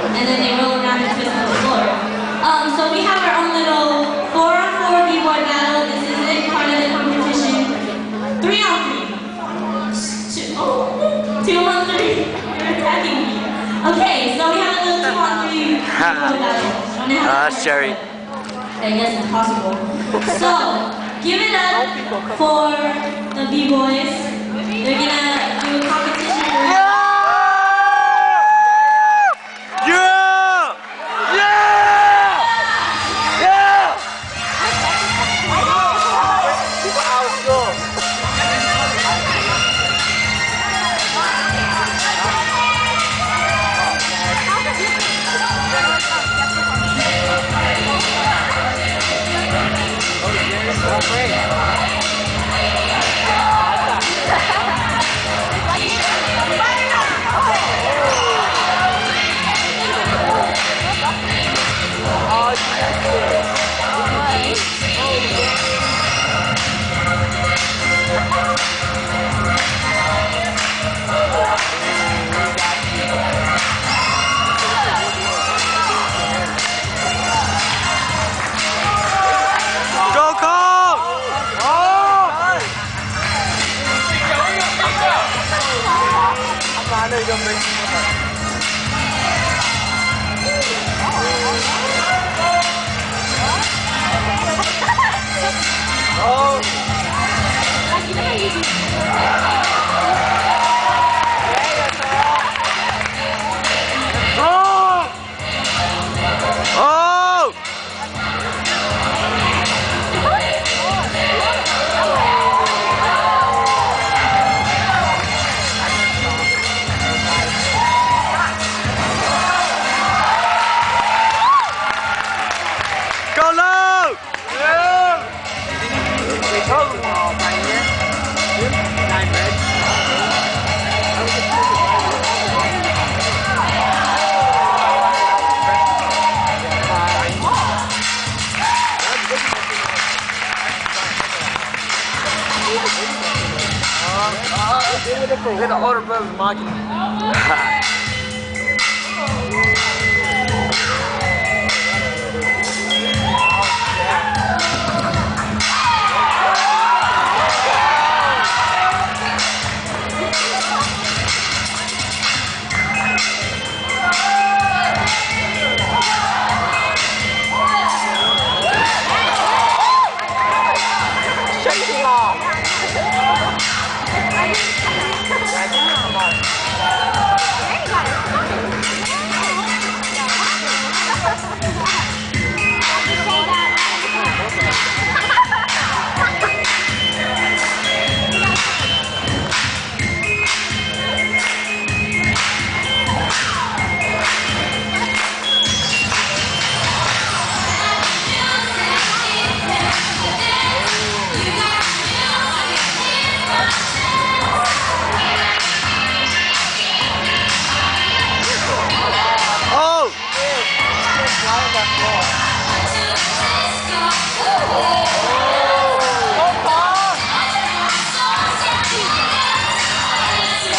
and then they roll around and twist on the floor. So we have our own little 4-on-4 b-boy battle. This isn't part of the competition. 3-on-3. 2-on-3. You're attacking me. Okay, so we have a little 2-on-3 b-boy battle. Sherry. I guess it's possible. So, give it up for the b-boys. They're gonna do a competition for the older brother's mocking me.